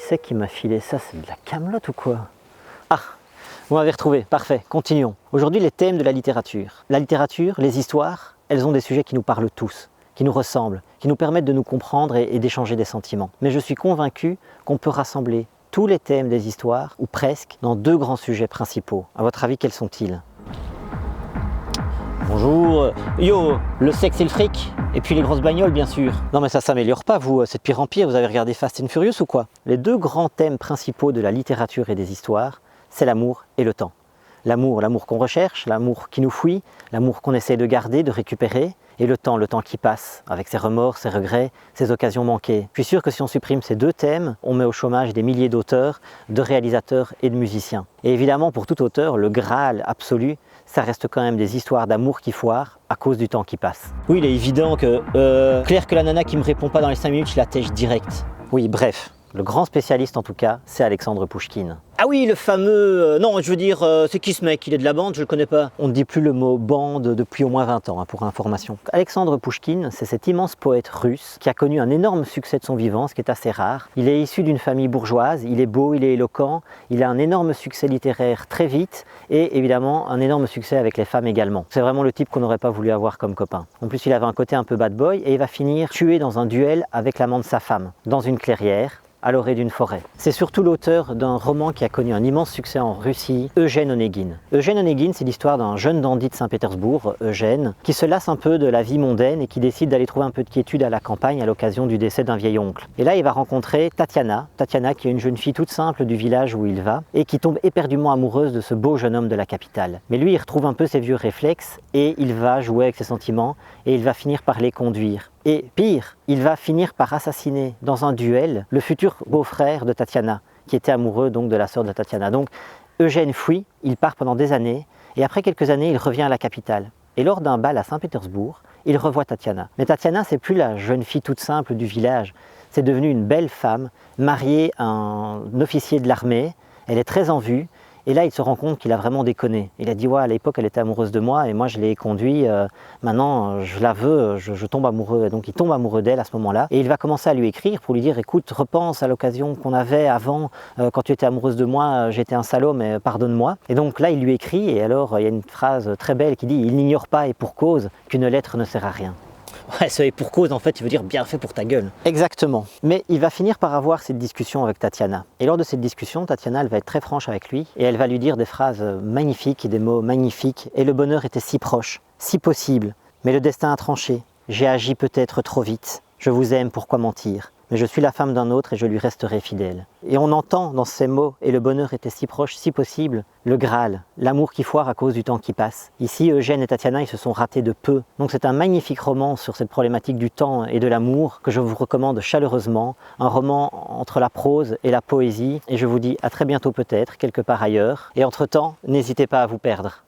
c'est qui m'a filé ça? C'est de la camelote ou quoi? Ah, vous m'avez retrouvé, parfait, continuons. Aujourd'hui, les thèmes de la littérature. La littérature, les histoires, elles ont des sujets qui nous parlent tous, qui nous ressemblent, qui nous permettent de nous comprendre et d'échanger des sentiments. Mais je suis convaincu qu'on peut rassembler tous les thèmes des histoires, ou presque, dans deux grands sujets principaux. À votre avis, quels sont-ils? Bonjour, yo, le sexe et le fric, et puis les grosses bagnoles bien sûr. Non mais ça s'améliore pas vous, c'est de pire en pire, vous avez regardé Fast and Furious ou quoi? Les deux grands thèmes principaux de la littérature et des histoires, c'est l'amour et le temps. L'amour qu'on recherche, l'amour qui nous fuit, l'amour qu'on essaie de garder, de récupérer, et le temps qui passe, avec ses remords, ses regrets, ses occasions manquées. Je suis sûr que si on supprime ces deux thèmes, on met au chômage des milliers d'auteurs, de réalisateurs et de musiciens. Et évidemment, pour tout auteur, le Graal absolu, ça reste quand même des histoires d'amour qui foirent à cause du temps qui passe. Oui, il est évident que clair que la nana qui me répond pas dans les 5 minutes, je la tèche direct. Oui, bref. Le grand spécialiste en tout cas, c'est Alexandre Pouchkine. Ah oui, le fameux... non, je veux dire, c'est qui ce mec? Il est de la bande, je le connais pas. On ne dit plus le mot bande depuis au moins 20 ans, pour information. Alexandre Pouchkine, c'est cet immense poète russe qui a connu un énorme succès de son vivant, ce qui est assez rare. Il est issu d'une famille bourgeoise, il est beau, il est éloquent, il a un énorme succès littéraire très vite et évidemment un énorme succès avec les femmes également. C'est vraiment le type qu'on n'aurait pas voulu avoir comme copain. En plus, il avait un côté un peu bad boy et il va finir tué dans un duel avec l'amant de sa femme, dans une clairière, à l'orée d'une forêt. C'est surtout l'auteur d'un roman qui a connu un immense succès en Russie, Eugène Onégine. Eugène Onégine, c'est l'histoire d'un jeune dandy de Saint-Pétersbourg, Eugène, qui se lasse un peu de la vie mondaine et qui décide d'aller trouver un peu de quiétude à la campagne à l'occasion du décès d'un vieil oncle. Et là, il va rencontrer Tatiana qui est une jeune fille toute simple du village où il va et qui tombe éperdument amoureuse de ce beau jeune homme de la capitale. Mais lui, il retrouve un peu ses vieux réflexes et il va jouer avec ses sentiments et il va finir par les conduire. Et pire, il va finir par assassiner dans un duel le futur beau-frère de Tatiana, qui était amoureux donc de la sœur de Tatiana. Donc Eugène fuit, il part pendant des années, et après quelques années, il revient à la capitale. Et lors d'un bal à Saint-Pétersbourg, il revoit Tatiana. Mais Tatiana, c'est plus la jeune fille toute simple du village, c'est devenu une belle femme, mariée à un officier de l'armée, elle est très en vue, et là, il se rend compte qu'il a vraiment déconné. Il a dit, ouais, à l'époque, elle était amoureuse de moi et moi, je l'ai conduit. Maintenant, je la veux, je tombe amoureux. Et donc, il tombe amoureux d'elle à ce moment-là. Et il va commencer à lui écrire pour lui dire, écoute, repense à l'occasion qu'on avait avant, quand tu étais amoureuse de moi, j'étais un salaud, mais pardonne-moi. Et donc là, il lui écrit. Et alors, il y a une phrase très belle qui dit, il n'ignore pas et pour cause qu'une lettre ne sert à rien. Ouais, ce et pour cause, en fait, il veut dire bien fait pour ta gueule. Exactement. Mais il va finir par avoir cette discussion avec Tatiana. Et lors de cette discussion, Tatiana, elle va être très franche avec lui et elle va lui dire des phrases magnifiques et des mots magnifiques. Et le bonheur était si proche, si possible. Mais le destin a tranché. J'ai agi peut-être trop vite. Je vous aime, pourquoi mentir? Mais je suis la femme d'un autre et je lui resterai fidèle. Et on entend dans ces mots, et le bonheur était si proche, si possible, le Graal, l'amour qui foire à cause du temps qui passe. Ici, Eugène et Tatiana, ils se sont ratés de peu. Donc c'est un magnifique roman sur cette problématique du temps et de l'amour que je vous recommande chaleureusement. Un roman entre la prose et la poésie. Et je vous dis à très bientôt peut-être, quelque part ailleurs. Et entre-temps, n'hésitez pas à vous perdre.